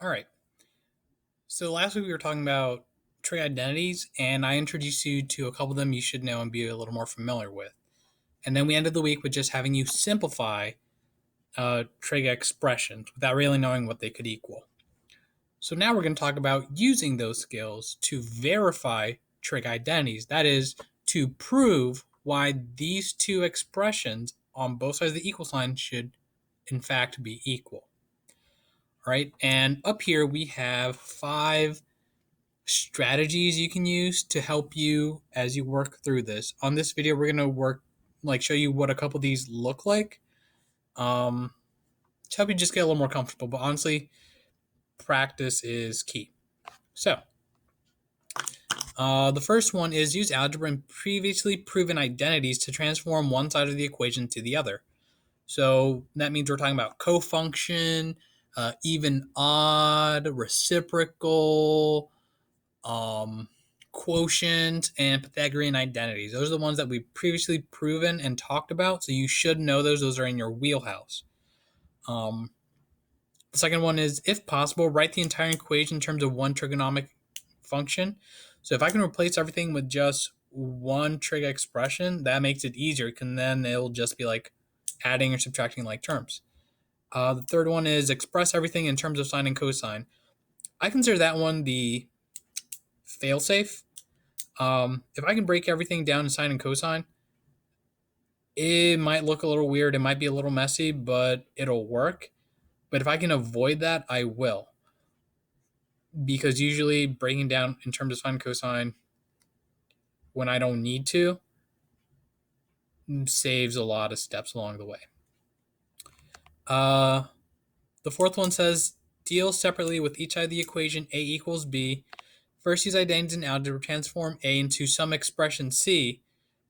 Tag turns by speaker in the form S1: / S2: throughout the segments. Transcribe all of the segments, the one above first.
S1: All right. So last week we were talking about trig identities, and I introduced you to a couple of them you should know and be a little more familiar with. And then we ended the week with just having you simplify trig expressions without really knowing what they could equal. So now we're going to talk about using those skills to verify trig identities. That is, to prove why these two expressions on both sides of the equal sign should in fact be equal. All right, and up here we have 5 strategies you can use to help you as you work through this. On this video, we're going to show you what a couple of these look like to help you just get a little more comfortable. But honestly, practice is key. So, the first one is use algebra and previously proven identities to transform one side of the equation to the other. So that means we're talking about cofunction, even odd, reciprocal, quotient, and Pythagorean identities. Those are the ones that we've previously proven and talked about, so you should know those. Those are in your wheelhouse. The second one is, if possible, write the entire equation in terms of one trigonomic function. So if I can replace everything with just one trig expression, that makes it easier, because then it'll just be like adding or subtracting like terms. The third one is express everything in terms of sine and cosine. I consider that one the fail-safe. If I can break everything down in sine and cosine, it might look a little weird. It might be a little messy, but it'll work. But if I can avoid that, I will. Because usually breaking down in terms of sine and cosine when I don't need to saves a lot of steps along the way. The fourth one says deal separately with each side of the equation a equals b. First use identities in algebra, transform a into some expression c,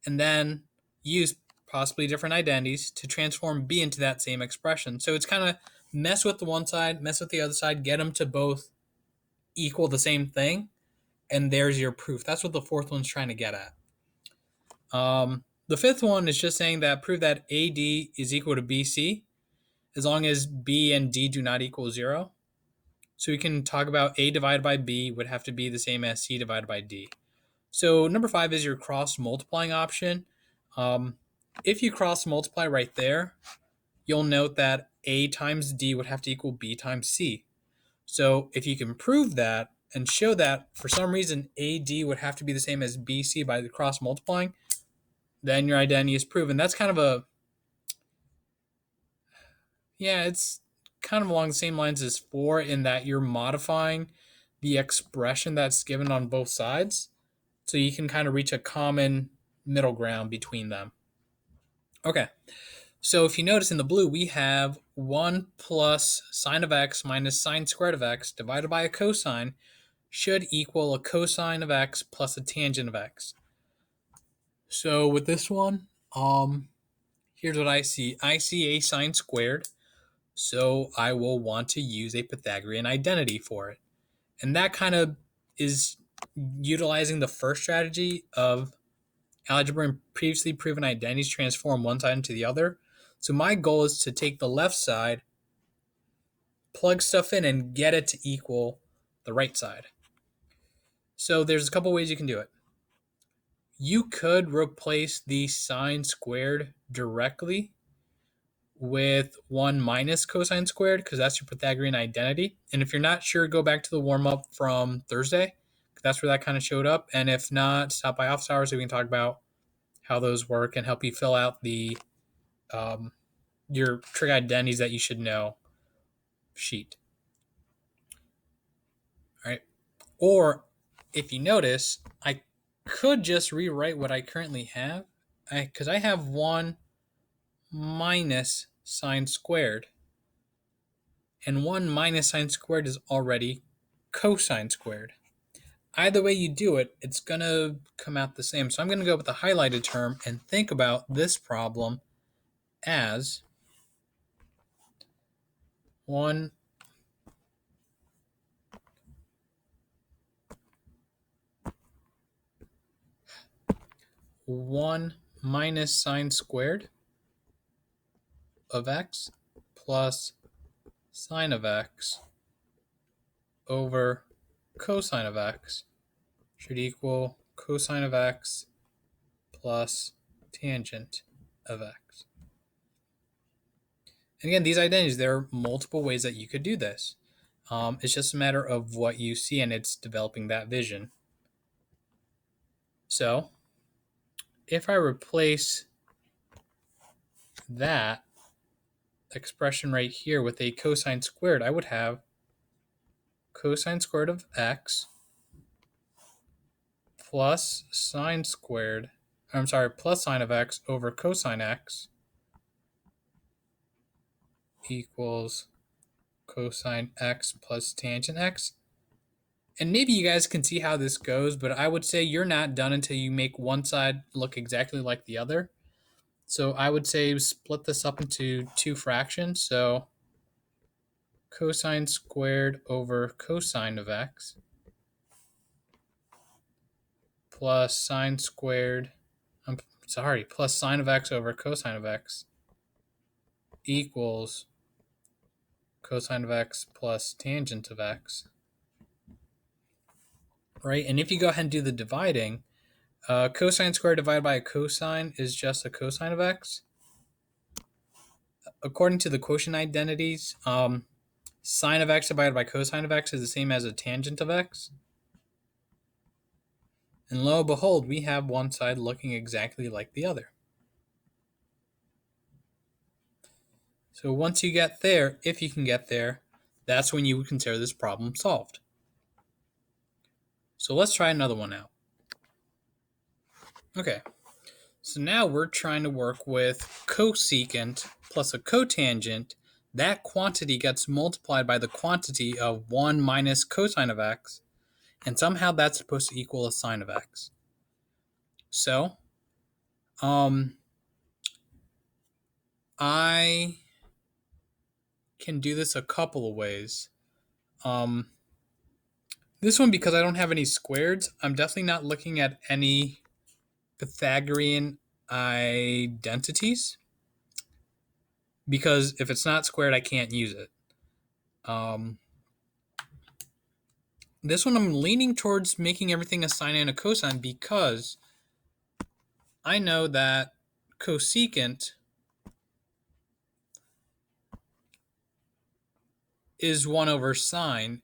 S1: and then use possibly different identities to transform b into that same expression. So it's kind of mess with the one side, mess with the other side, get them to both equal the same thing, and there's your proof. That's what the fourth one's trying to get at. The fifth one is just saying that prove that AD is equal to BC as long as B and D do not equal 0. So we can talk about A divided by B would have to be the same as C divided by D. So number 5 is your cross multiplying option. If you cross multiply right there, you'll note that A times D would have to equal B times C. So if you can prove that and show that for some reason AD would have to be the same as BC by the cross multiplying, then your identity is proven. That's kind of it's kind of along the same lines as 4 in that you're modifying the expression that's given on both sides. So you can kind of reach a common middle ground between them. Okay, so if you notice in the blue, we have 1 plus sine of x minus sine squared of x divided by a cosine should equal a cosine of x plus a tangent of x. So with this one, here's what I see. I see a sine squared, so I will want to use a Pythagorean identity for it. And that kind of is utilizing the first strategy of algebra and previously proven identities transform one side into the other. So my goal is to take the left side, plug stuff in, and get it to equal the right side. So there's a couple ways you can do it. You could replace the sine squared directly with 1 minus cosine squared, because that's your Pythagorean identity. And if you're not sure, go back to the warm-up from Thursday. That's where that kind of showed up. And if not, stop by office hours so we can talk about how those work and help you fill out the your trig identities that you should know sheet. All right. Or if you notice, I could just rewrite what I currently have, because I have 1 minus sine squared. And 1 minus sine squared is already cosine squared. Either way you do it, it's going to come out the same. So I'm going to go with the highlighted term and think about this problem as 1 minus sine squared of x plus sine of x over cosine of x should equal cosine of x plus tangent of x. And again, these identities, there are multiple ways that you could do this. It's just a matter of what you see, and it's developing that vision. So if I replace that expression right here with a cosine squared, I would have cosine squared of x plus sine squared, plus sine of x over cosine x equals cosine x plus tangent x. And maybe you guys can see how this goes, but I would say you're not done until you make one side look exactly like the other. So I would say split this up into two fractions. So cosine squared over cosine of x plus sine squared, plus sine of x over cosine of x equals cosine of x plus tangent of x. Right? And if you go ahead and do the dividing, cosine squared divided by a cosine is just a cosine of x. According to the quotient identities, sine of x divided by cosine of x is the same as a tangent of x. And lo and behold, we have one side looking exactly like the other. So once you get there, if you can get there, that's when you would consider this problem solved. So let's try another one out. Okay, so now we're trying to work with cosecant plus a cotangent. That quantity gets multiplied by the quantity of 1 minus cosine of x, and somehow that's supposed to equal a sine of x. So, I can do this a couple of ways. This one, because I don't have any squareds, I'm definitely not looking at any Pythagorean identities, because if it's not squared, I can't use it. This one, I'm leaning towards making everything a sine and a cosine, because I know that cosecant is 1 over sine,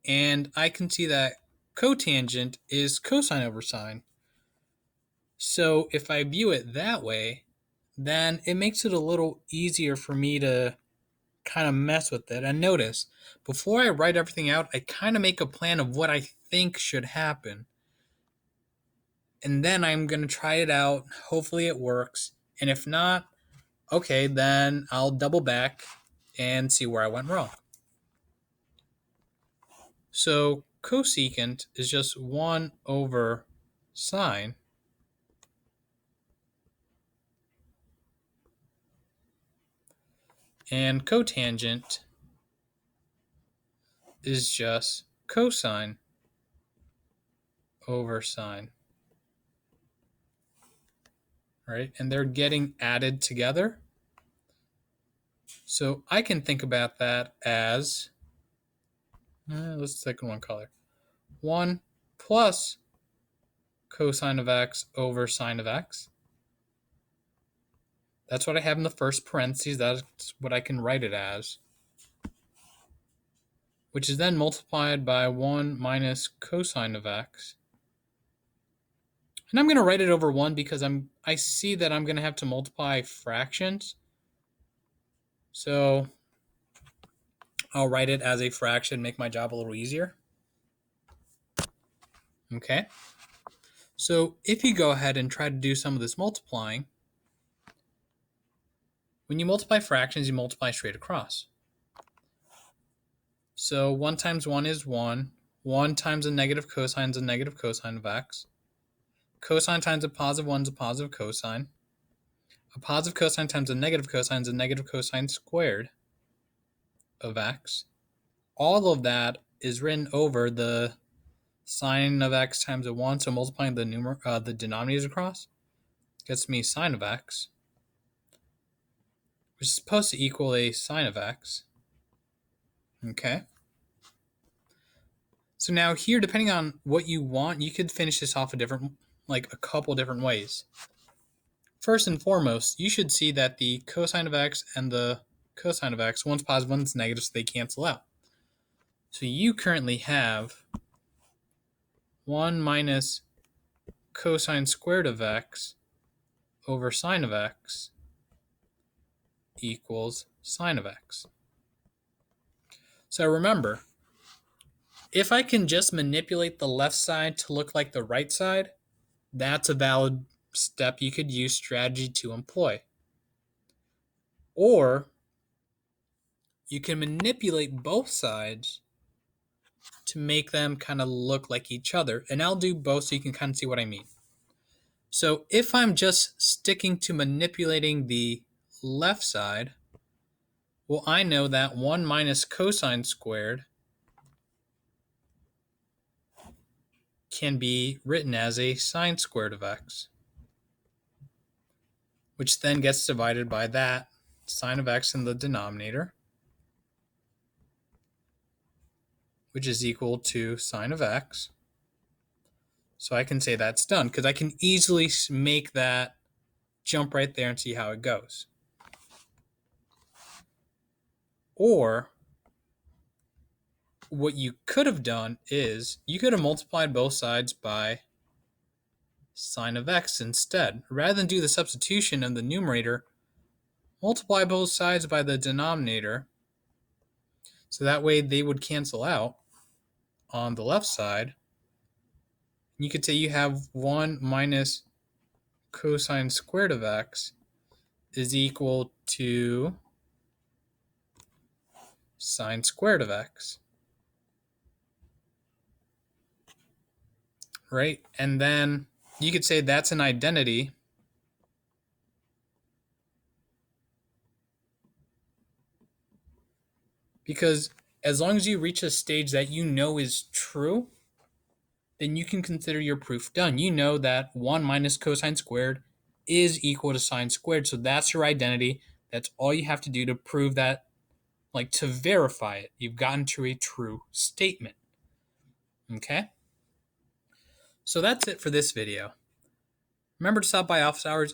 S1: and I can see that cotangent is cosine over sine. So if I view it that way, then it makes it a little easier for me to kind of mess with it. And notice, before I write everything out, I kind of make a plan of what I think should happen. And then I'm going to try it out. Hopefully it works. And if not, okay, then I'll double back and see where I went wrong. So cosecant is just 1 over sine. And cotangent is just cosine over sine. Right? And they're getting added together. So I can think about that as, let's take one color. 1 plus cosine of x over sine of x. That's what I have in the first parentheses. That's what I can write it as, which is then multiplied by 1 minus cosine of x. And I'm going to write it over 1 because I see that I'm going to have to multiply fractions. So I'll write it as a fraction, make my job a little easier. Okay. So if you go ahead and try to do some of this multiplying, when you multiply fractions, you multiply straight across. So 1 times 1 is 1. 1 times a negative cosine is a negative cosine of x. Cosine times a positive 1 is a positive cosine. A positive cosine times a negative cosine is a negative cosine squared of x. All of that is written over the sine of x times a 1, so multiplying the denominators across gets me sine of x, which is supposed to equal a sine of x. Okay. So now here, depending on what you want, you could finish this off a couple different ways. First and foremost, you should see that the cosine of x and the cosine of x, one's positive, one's negative, so they cancel out. So you currently have 1 minus cosine squared of x over sine of x equals sine of x. So remember, if I can just manipulate the left side to look like the right side, that's a valid step you could use strategy to employ. Or you can manipulate both sides to make them kind of look like each other. And I'll do both so you can kind of see what I mean. So if I'm just sticking to manipulating the left side, well, I know that 1 minus cosine squared can be written as a sine squared of x, which then gets divided by that sine of x in the denominator, which is equal to sine of x. So I can say that's done because I can easily make that jump right there and see how it goes. Or what you could have done is you could have multiplied both sides by sine of x instead. Rather than do the substitution in the numerator, multiply both sides by the denominator, so that way they would cancel out on the left side. You could say you have 1 minus cosine squared of x is equal to sine squared of x. Right? And then you could say that's an identity because as long as you reach a stage that you know is true, then you can consider your proof done. You know that 1 minus cosine squared is equal to sine squared. So that's your identity. That's all you have to do to prove that, like to verify it. You've gotten to a true statement. Okay? So that's it for this video. Remember to stop by office hours